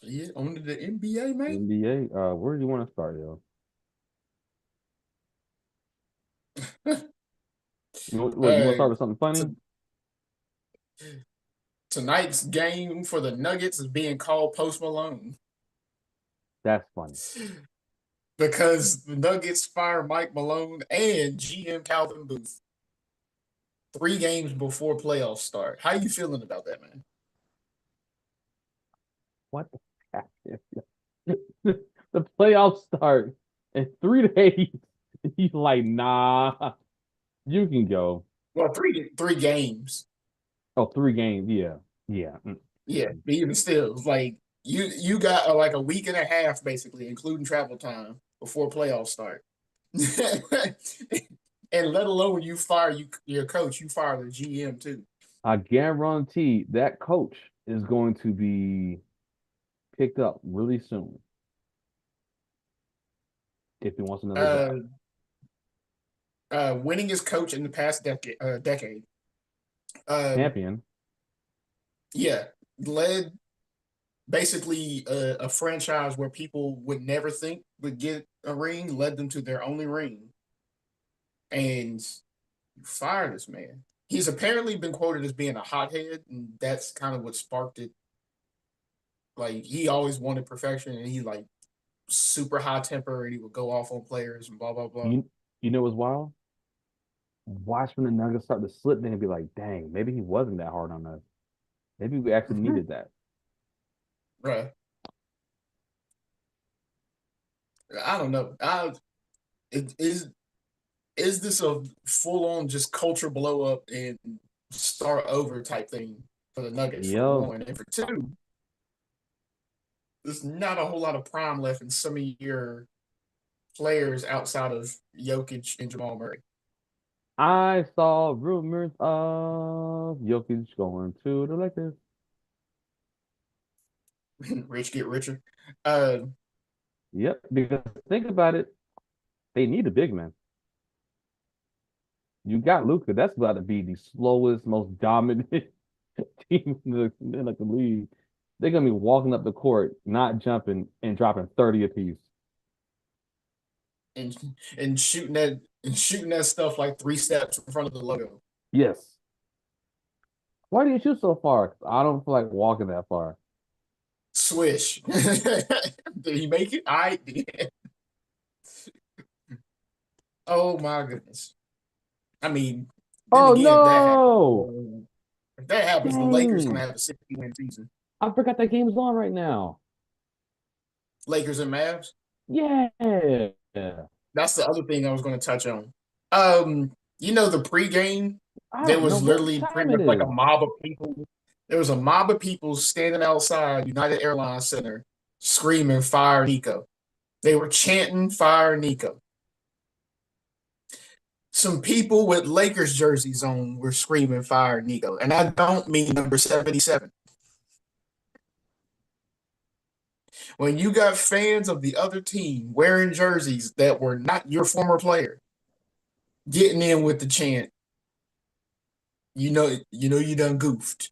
Speaker 1: Yeah, on to the NBA, man.
Speaker 2: NBA. Where do you want to start, yo? What you want to
Speaker 1: uh,
Speaker 2: start with something funny?
Speaker 1: t- tonight's game for the Nuggets is being called Post Malone
Speaker 2: That's funny.
Speaker 1: because the Nuggets fire Mike Malone and GM Calvin Booth 3 games before playoffs start. How you feeling about that, man?
Speaker 2: What the heck? The playoffs start in 3 days. He's like, nah, you can go.
Speaker 1: Well, three games.
Speaker 2: Oh, 3 games. Yeah. Yeah.
Speaker 1: Yeah, but even still, it's like you got like a week and a half basically, including travel time before playoffs start. And let alone you fire your coach, you fire the GM too.
Speaker 2: I guarantee that coach is going to be picked up really soon if he wants another job.
Speaker 1: Uh, winningest coach in the past decade. Uh,
Speaker 2: Champion.
Speaker 1: yeah, led basically a franchise where people would never think would get a ring, led them to their only ring, and you fire this man. He's apparently been quoted as being a hothead, and that's kind of what sparked it. Like he always wanted perfection, and he like super high temper, and he would go off on players and blah blah blah.
Speaker 2: You know what's wild? Watch when the Nuggets start to slip, then and be like, dang, maybe he wasn't that hard on us. Maybe we actually needed that.
Speaker 1: Right? I don't know. It is this a full on just culture blow up and start over type thing for the Nuggets for
Speaker 2: Yo,
Speaker 1: one, and for two, there's not a whole lot of prime left in some of your players outside of Jokic and Jamal Murray.
Speaker 2: I saw rumors of Jokic going to the Lakers.
Speaker 1: Rich get richer. Uh,
Speaker 2: Yep, because think about it, they need a big man. You got Luca. That's about to be the slowest, most dominant team in the league. They're gonna be walking up the court, not jumping and dropping 30 apiece.
Speaker 1: and shooting that stuff like 3 steps in front of the logo.
Speaker 2: Yes. Why do you shoot so far? I don't feel like walking that far.
Speaker 1: Swish. Did he make it? I did. Oh my goodness. I mean, then
Speaker 2: Oh
Speaker 1: again,
Speaker 2: no!
Speaker 1: if that happens, the Lakers gonna
Speaker 2: Dang.
Speaker 1: have a 60-win season.
Speaker 2: I forgot that game's on right now.
Speaker 1: Lakers and Mavs.
Speaker 2: Yeah.
Speaker 1: That's the other thing I was going to touch on. Um, the pregame,
Speaker 2: I
Speaker 1: there
Speaker 2: don't know
Speaker 1: was
Speaker 2: what
Speaker 1: literally
Speaker 2: time
Speaker 1: pretty
Speaker 2: it
Speaker 1: much like a
Speaker 2: is.
Speaker 1: mob of people. There was a mob of people standing outside United Airlines Center screaming, "Fire Nico." They were chanting, "Fire Nico." Some people with Lakers jerseys on were screaming, "Fire Nico." And I don't mean number 77. When you got fans of the other team wearing jerseys that were not your former player getting in with the chant, you done goofed.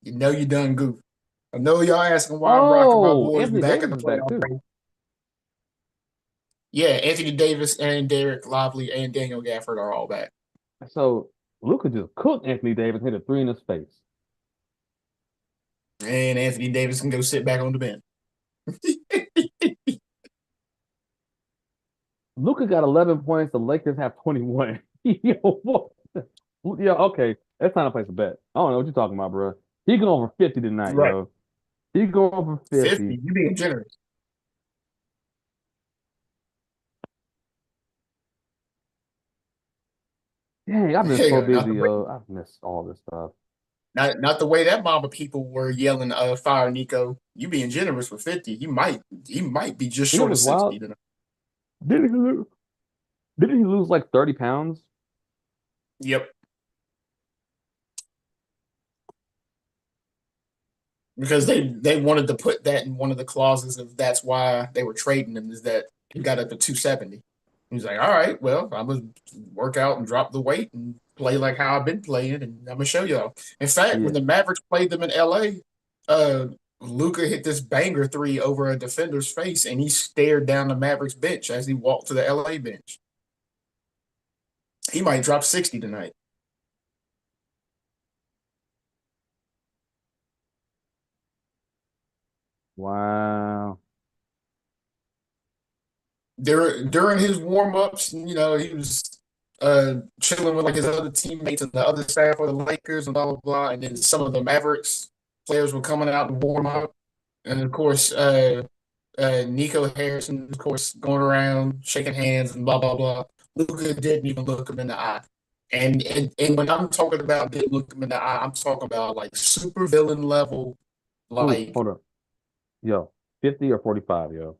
Speaker 1: You know you done goofed. I know y'all asking why I'm rocking my
Speaker 2: Oh,
Speaker 1: boys
Speaker 2: Anthony
Speaker 1: back in
Speaker 2: Davis
Speaker 1: the
Speaker 2: is back
Speaker 1: playoff
Speaker 2: too.
Speaker 1: race. Yeah, Anthony Davis and Derek Lively and Daniel Gafford are all back.
Speaker 2: So Luka just cooked Anthony Davis, hit a three in his face.
Speaker 1: And Anthony Davis can go sit back on the bench.
Speaker 2: Luka got 11 points. The Lakers have 21. Yo, what? Yeah, okay. That's time to place a bet. I don't know what you're talking about, bro. He going for 50 tonight,
Speaker 1: Right.
Speaker 2: yo. He going for
Speaker 1: 50.
Speaker 2: 50.
Speaker 1: You being generous.
Speaker 2: Dang, I've been so
Speaker 1: Yeah, not
Speaker 2: busy,
Speaker 1: the way
Speaker 2: yo. I've missed all this stuff.
Speaker 1: not the way that mob of people were yelling, fire Nico. You being generous with 50. He might be just
Speaker 2: You know
Speaker 1: short of
Speaker 2: what's wild?
Speaker 1: 60 tonight.
Speaker 2: Didn't he lose, didn't he lose like 30 pounds?
Speaker 1: Yep. Because they wanted to put that in one of the clauses of that's why they were trading him is that he got up to 270. He's like, all right, well, I'm gonna work out and drop the weight and play like how I've been playing, and I'm gonna show y'all. In fact, when
Speaker 2: Yeah.
Speaker 1: the Mavericks played them in LA, Luca hit this banger three over a defender's face, and he stared down the Mavericks bench as he walked to the LA bench. He might drop 60 tonight.
Speaker 2: Wow.
Speaker 1: During his warm ups, he was chilling with like his other teammates and the other staff of the Lakers and blah blah blah. And then some of the Mavericks players were coming out to warm up, and of course, Nico Harrison, of course, going around shaking hands and blah blah blah. Luka didn't even look him in the eye. And when I'm talking about didn't look him in the eye, I'm talking about like super villain level,
Speaker 2: Ooh,
Speaker 1: like
Speaker 2: hold up. Yo, 50 or 45, yo.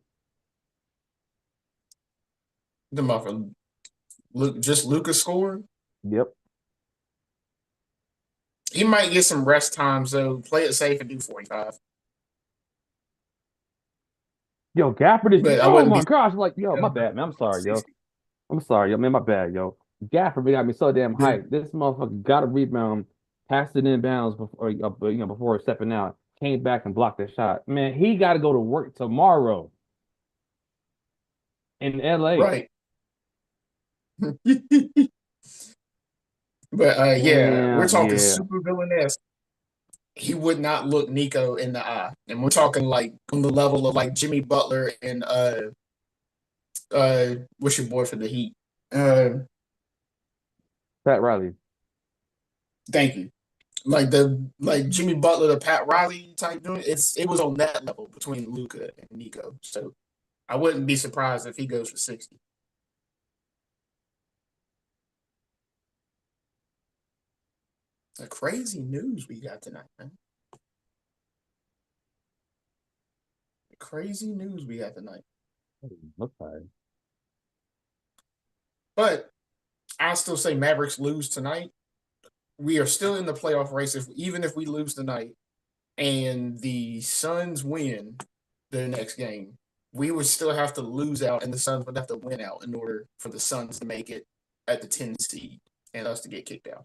Speaker 1: the mother. Just Luka scoring.
Speaker 2: Yep.
Speaker 1: He might get some rest time, so play it safe and do 45.
Speaker 2: Yo, Gafford is,
Speaker 1: But I
Speaker 2: oh
Speaker 1: wouldn't
Speaker 2: my
Speaker 1: be
Speaker 2: gosh. Like, yo, my
Speaker 1: surprised
Speaker 2: bad, man. I'm
Speaker 1: if
Speaker 2: sorry, yo.
Speaker 1: 60.
Speaker 2: I'm sorry, yo, man. My bad, yo. Gafford got me so damn hyped. This motherfucker got a rebound, passed it in bounds before, before stepping out, came back and blocked the shot. Man, he got to go to work tomorrow in LA.
Speaker 1: Right. But yeah, we're
Speaker 2: Damn,
Speaker 1: talking
Speaker 2: yeah.
Speaker 1: super villainous. He would not look Nico in the eye. And we're talking like on the level of like Jimmy Butler and what's your boy for the Heat? Uh
Speaker 2: Pat Riley.
Speaker 1: Thank you. Like Jimmy Butler to Pat Riley type doing it was on that level between Luca and Nico. So I wouldn't be surprised if he goes for 60. The crazy news we got tonight, man. The crazy news we got tonight.
Speaker 2: Okay.
Speaker 1: But I still say Mavericks lose tonight. We are still in the playoff race. Even if we lose tonight and the Suns win the next game, we would still have to lose out, and the Suns would have to win out in order for the Suns to make it at the 10 seed and us to get kicked out.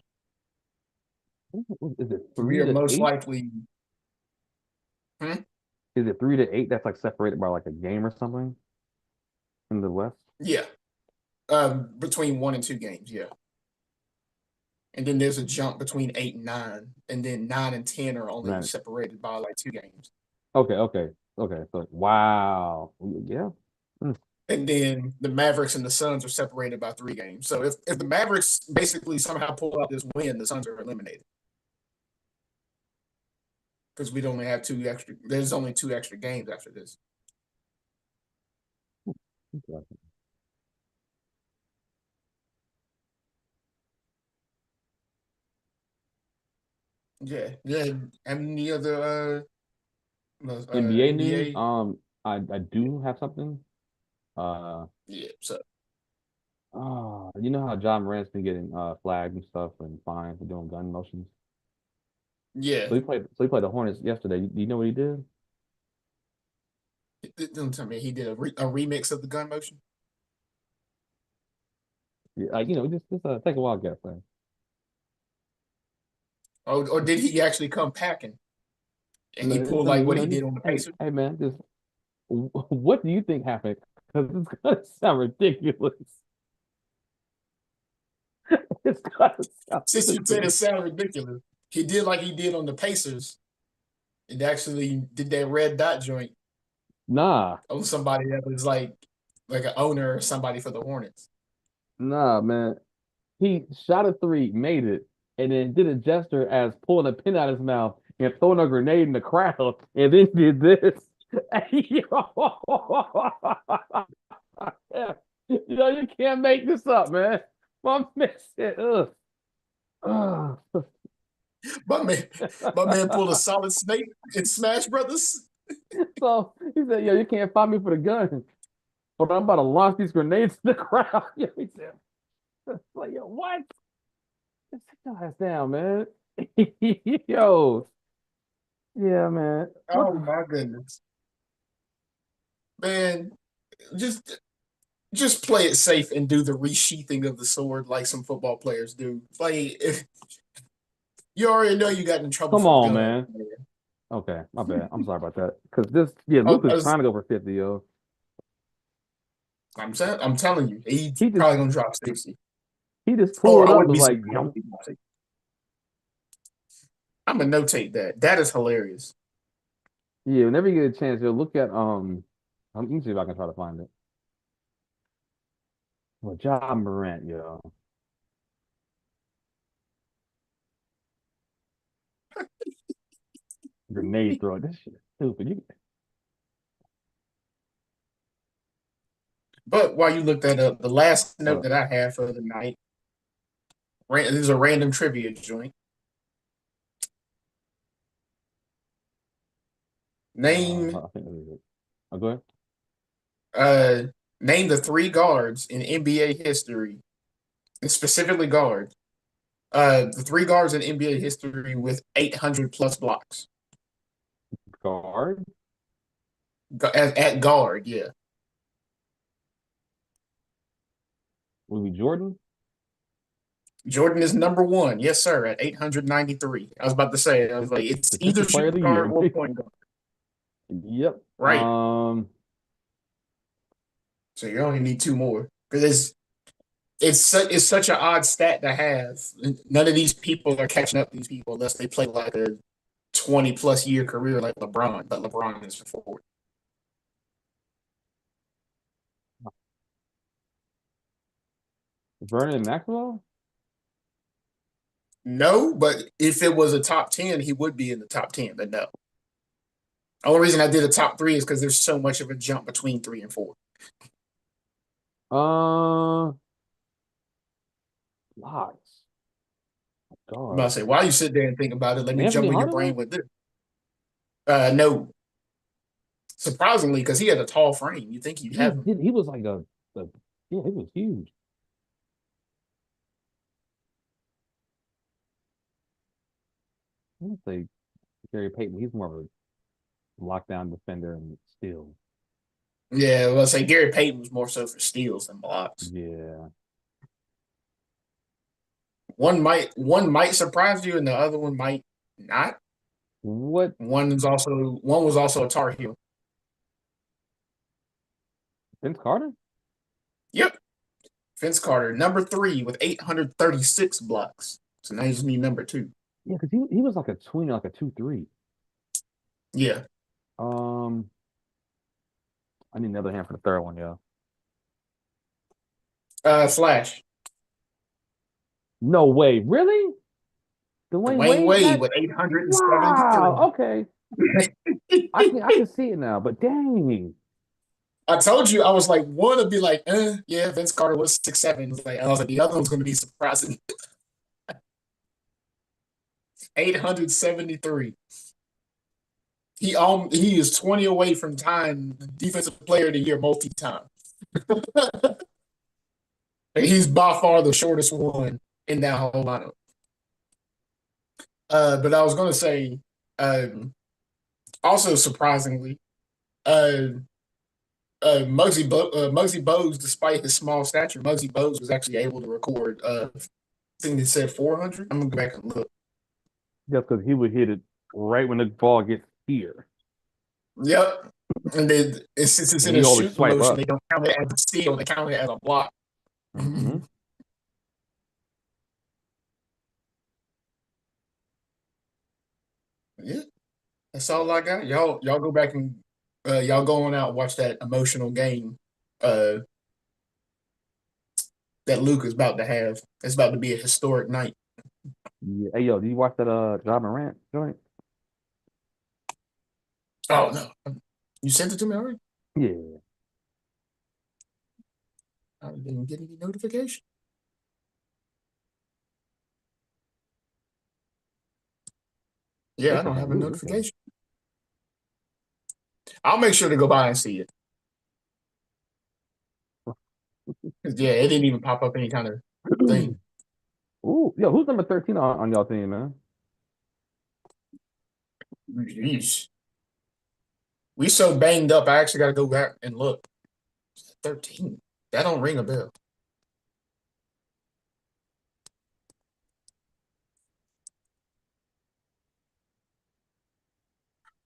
Speaker 2: Is it
Speaker 1: We
Speaker 2: three
Speaker 1: are
Speaker 2: to
Speaker 1: most
Speaker 2: eight?
Speaker 1: likely. Hmm?
Speaker 2: Is it 3 to 8 that's like separated by like a game or something in the West?
Speaker 1: Yeah, between 1 and 2 games. Yeah, and then there's a jump between 8 and 9, and then 9 and 10 are only
Speaker 2: Man,
Speaker 1: separated by like 2 games.
Speaker 2: Okay. So wow, yeah. Mm.
Speaker 1: And then the Mavericks and the Suns are separated by 3 games. So if the Mavericks basically somehow pull out this win, the Suns are eliminated because we'd only have 2 extra. There's only 2 extra games after this. Yeah, yeah. Any other
Speaker 2: NBA news.
Speaker 1: NBA?
Speaker 2: I do have something. Uh,
Speaker 1: Yeah. So
Speaker 2: you know how John Morant's been getting flagged and stuff and fined for doing gun motions.
Speaker 1: yeah.
Speaker 2: So he played the Hornets yesterday. Do you know what he did?
Speaker 1: Don't tell me he did a remix of the gun motion.
Speaker 2: Yeah, like just take a wild guess, man.
Speaker 1: Or did he actually come packing and he
Speaker 2: No,
Speaker 1: pulled
Speaker 2: I
Speaker 1: like
Speaker 2: mean,
Speaker 1: what he
Speaker 2: just
Speaker 1: did on the
Speaker 2: hey,
Speaker 1: Pacers?
Speaker 2: hey, man, just what do you think happened? Because it's gonna sound ridiculous. It's gonna sound
Speaker 1: Since you said it
Speaker 2: ridiculous.
Speaker 1: sounded ridiculous, he did like he did on the Pacers. And actually did that red dot joint
Speaker 2: Nah,
Speaker 1: on somebody that was like an owner or somebody for the Hornets.
Speaker 2: nah, man. He shot a three, made it, and then did a gesture as pulling a pin out of his mouth and throwing a grenade in the crowd, and then did this. You can't make this up, man. My man said, ugh. Ugh.
Speaker 1: My man pulled a solid snake in Smash Brothers.
Speaker 2: So he said, yo, you can't find me for the gun, but I'm about to launch these grenades in the crowd. Yo, he said, like, yo, what? Sit your ass down, man. Yo, yeah, man. What
Speaker 1: Oh my goodness, man! Just just play it safe and do the resheathing of the sword like some football players do. Like if you already know you got in trouble
Speaker 2: Come
Speaker 1: for
Speaker 2: on,
Speaker 1: guns.
Speaker 2: man. Okay, my bad. I'm sorry about that. Because yeah,
Speaker 1: I
Speaker 2: Luke is
Speaker 1: was,
Speaker 2: trying to go for 50, yo.
Speaker 1: I'm telling you, he's
Speaker 2: He just
Speaker 1: probably gonna drop 60.
Speaker 2: he just
Speaker 1: Or
Speaker 2: pulled
Speaker 1: I
Speaker 2: up,
Speaker 1: wouldn't
Speaker 2: was
Speaker 1: be
Speaker 2: like,
Speaker 1: surprised if
Speaker 2: yo.
Speaker 1: he drops 60. I'm gonna notate that. That is hilarious.
Speaker 2: Yeah, whenever you get a chance, yo, look at let me see if I can try to find it. Well, John Morant, yo. Grenade throw. This shit is stupid.
Speaker 1: But while you look that up, the last note
Speaker 2: Uh,
Speaker 1: that I have for the night, this is a random trivia joint. Name
Speaker 2: I think this is it. Go ahead.
Speaker 1: uh name the 3 guards in NBA history, and specifically guards. The 3 guards in NBA history with 800 plus blocks.
Speaker 2: Guard.
Speaker 1: At guard, yeah.
Speaker 2: Would be Jordan.
Speaker 1: Jordan is number 1, yes sir, at 893. I was about to say, I was like, it's either
Speaker 2: Defensive player of
Speaker 1: shooting
Speaker 2: the
Speaker 1: guard
Speaker 2: year.
Speaker 1: or point guard,
Speaker 2: Yep.
Speaker 1: right? So you only need 2 more because it's such an odd stat to have. None of these people are catching up to these people unless they play like a 20 plus year career like LeBron, but LeBron is forward.
Speaker 2: Vernon Maxwell.
Speaker 1: No, but if it was a top 10, he would be in the top 10, but no. The only reason I did a top 3 is because there's so much of a jump between 3 and 4.
Speaker 2: Uh, Lots.
Speaker 1: I'm about to
Speaker 2: Guard.
Speaker 1: say, while you sit there and think about it, let me
Speaker 2: Anthony
Speaker 1: jump in your
Speaker 2: Hardaway.
Speaker 1: brain with this. No, surprisingly, because he had a tall frame, you think he'd
Speaker 2: Yeah,
Speaker 1: have him.
Speaker 2: he was like a yeah, he was huge. I would say Gary Payton. He's more of a lockdown defender and steal.
Speaker 1: Yeah, well, say Gary Payton was more so for steals than blocks.
Speaker 2: Yeah.
Speaker 1: One might surprise you, and the other one might not.
Speaker 2: What?
Speaker 1: One was also a Tar Heel.
Speaker 2: Vince Carter?
Speaker 1: Yep, Vince Carter, number 3 with 836 blocks. So now he's me number 2.
Speaker 2: Yeah, because he was like a tweener, like a 2-3.
Speaker 1: Yeah,
Speaker 2: Um, I need another hand for the third one, yo.
Speaker 1: Flash.
Speaker 2: No way, really? Dwayne
Speaker 1: Dwayne
Speaker 2: Wade
Speaker 1: Wade
Speaker 2: got
Speaker 1: with 873.
Speaker 2: wow. Okay, I can see it now. But dang,
Speaker 1: I told you I was like one to be like, yeah, Vince Carter was 6'7". I was like the other one's gonna be surprising. 873. He is 20 away from tying the defensive player of the year multi-time. He's by far the shortest one in that whole lineup. But I was gonna say, um, also surprisingly, uh, Muggsy Bogues, despite his small stature, Muggsy Bogues was actually able to record. I think they said 400. I'm gonna go back and look.
Speaker 2: just because he would hit it right when the ball gets here,
Speaker 1: Yep. And then since it's
Speaker 2: and
Speaker 1: in
Speaker 2: he
Speaker 1: a
Speaker 2: always
Speaker 1: shooting
Speaker 2: swipe
Speaker 1: motion,
Speaker 2: up.
Speaker 1: they don't count it as a steal. They count it as a block.
Speaker 2: Hmm.
Speaker 1: Yeah, that's all I got. Y'all go back and y'all go on out and watch that emotional game uh, that Luke is about to have. It's about to be a historic night.
Speaker 2: Yeah. Hey, yo, did you watch that John Morant joint?
Speaker 1: Oh no, you sent it to me already?
Speaker 2: Yeah.
Speaker 1: I didn't get any notification. Yeah, I
Speaker 2: Looks like
Speaker 1: don't
Speaker 2: I
Speaker 1: have a
Speaker 2: lose this one.
Speaker 1: notification. I'll make sure to go by and see it. 'Cause, yeah, it didn't even pop up any kind of thing.
Speaker 2: Ooh, yo, who's number 13 on y'all team, man?
Speaker 1: Jeez. We so banged up. I actually got to go back and look. 13. That don't ring a bell.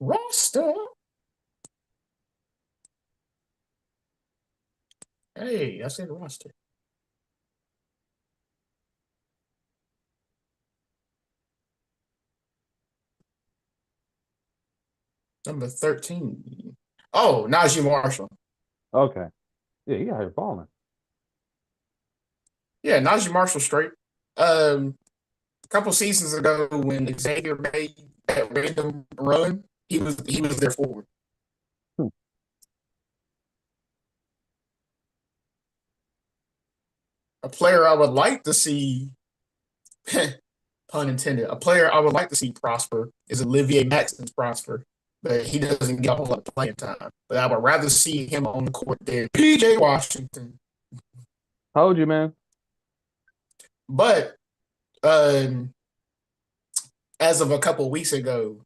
Speaker 1: Roster. Hey, I said roster. Number 13. Oh, Najee Marshall.
Speaker 2: Okay. Yeah, you got here balling.
Speaker 1: Yeah, Najee Marshall straight. A couple seasons ago when Xavier made that random run, he was their forward.
Speaker 2: Hmm.
Speaker 1: A player I would like to see, pun intended, a player I would like to see prosper is Olivier Maxence prosper, but he doesn't get a whole lot of playing time. But I would rather see him on the court than PJ Washington.
Speaker 2: Told you, man.
Speaker 1: But as of a couple of weeks ago,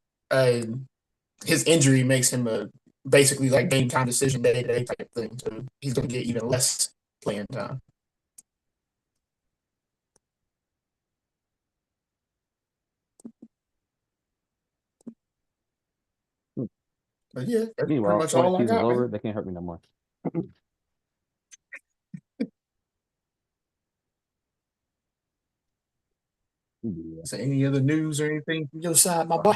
Speaker 1: his injury makes him a basically like game time decision day to day type thing. So he's going to get even less playing time.
Speaker 2: Hmm.
Speaker 1: But yeah, that's pretty
Speaker 2: Meanwhile,
Speaker 1: much
Speaker 2: before the
Speaker 1: all I
Speaker 2: season's
Speaker 1: got,
Speaker 2: over,
Speaker 1: man.
Speaker 2: they can't hurt me no more. Yeah.
Speaker 1: So any other news or anything from your side, my boy?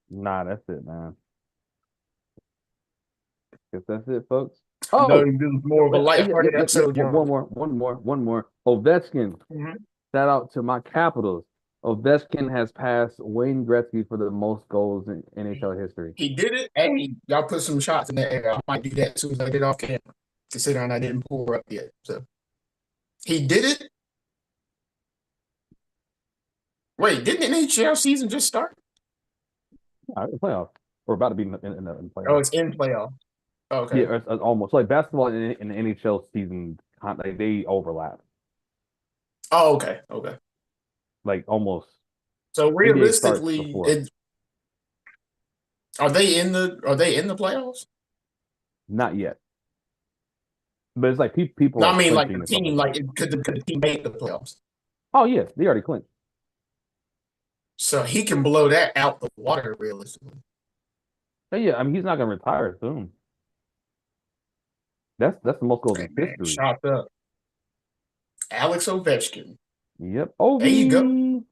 Speaker 2: Nah, that's it, man. Guess that's it, folks.
Speaker 1: I know
Speaker 2: Oh,
Speaker 1: this is more of a
Speaker 2: yep,
Speaker 1: lighthearted
Speaker 2: yep, yep, yep.
Speaker 1: episode,
Speaker 2: One
Speaker 1: John.
Speaker 2: more, one more. Ovechkin.
Speaker 1: Mhm.
Speaker 2: Shout out to my Capitals. Ovechkin has passed Wayne Gretzky for the most goals in NHL history.
Speaker 1: He did it. Hey, y'all put some shots in the air. I might do that as soon as I get off camera, considering I didn't pull her up yet. So he did it. Wait, didn't the NHL season just start?
Speaker 2: Playoffs. We're about to be in the
Speaker 1: Oh,
Speaker 2: playoffs.
Speaker 1: it's in playoff.
Speaker 2: Yeah,
Speaker 1: Okay.
Speaker 2: it's almost like basketball and the NHL season. Like they overlap.
Speaker 1: Oh, okay. Okay.
Speaker 2: Like almost.
Speaker 1: So
Speaker 2: NBA starts
Speaker 1: realistically,
Speaker 2: before.
Speaker 1: are they in the playoffs?
Speaker 2: Not yet, but it's like people
Speaker 1: No,
Speaker 2: are
Speaker 1: I mean like
Speaker 2: clinching
Speaker 1: the
Speaker 2: and stuff
Speaker 1: team,
Speaker 2: like that.
Speaker 1: like could the team make the playoffs?
Speaker 2: Oh yeah, they already clinched.
Speaker 1: So he can blow that out the water realistically.
Speaker 2: But yeah, I mean he's not gonna retire soon. That's the most goals
Speaker 1: Hey
Speaker 2: in
Speaker 1: man,
Speaker 2: history.
Speaker 1: shot up. Alex Ovechkin.
Speaker 2: Yep.
Speaker 1: There you go.
Speaker 2: Ovi.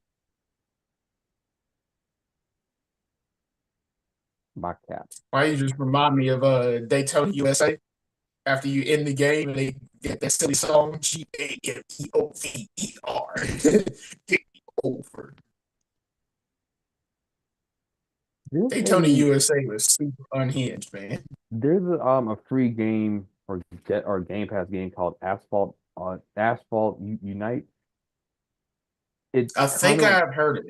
Speaker 2: My cap.
Speaker 1: Why you just remind me of Daytona USA after you end the game and they get that silly song GAMEOVER. Get over.
Speaker 2: There's
Speaker 1: Daytona
Speaker 2: a
Speaker 1: USA was super unhinged, man.
Speaker 2: there's a free game or Game Pass game called Asphalt Unite. It
Speaker 1: I
Speaker 2: kind
Speaker 1: think
Speaker 2: of
Speaker 1: I've heard of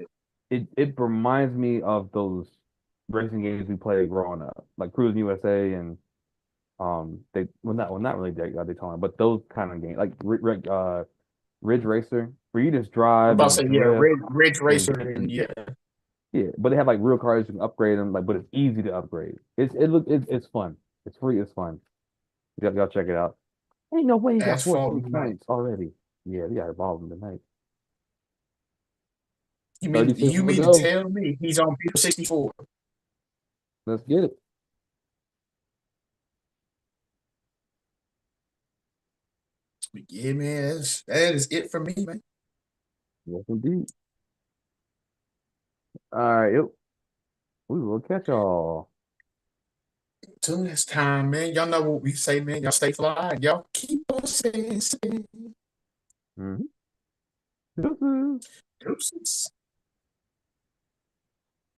Speaker 1: it.
Speaker 2: it reminds me of those racing games we played growing up, like Cruising USA and they not really Daytona, but those kind of games like Ridge Racer, where you just
Speaker 1: I'm
Speaker 2: drive
Speaker 1: about to
Speaker 2: and
Speaker 1: say, yeah,
Speaker 2: drift
Speaker 1: Ridge
Speaker 2: and,
Speaker 1: Racer, and yeah,
Speaker 2: yeah, but they have like real cars you can upgrade them, like, but it's easy to upgrade. It's fun. It's free. It's fun. Y'all check it out. Ain't no way you got
Speaker 1: Asphalt
Speaker 2: 14
Speaker 1: Night.
Speaker 2: points already. Yeah, we got a ball in tonight.
Speaker 1: You mean
Speaker 2: 36
Speaker 1: you
Speaker 2: more to
Speaker 1: mean to
Speaker 2: go.
Speaker 1: tell me he's on People 64?
Speaker 2: Let's get it.
Speaker 1: Yeah, man, that is it for me, man.
Speaker 2: Yes, indeed. All right, yep. We will catch y'all.
Speaker 1: Till next time, man. Y'all know what we say, man. Y'all stay fly. Y'all keep on saying,
Speaker 2: Mm-hmm.
Speaker 1: deuces.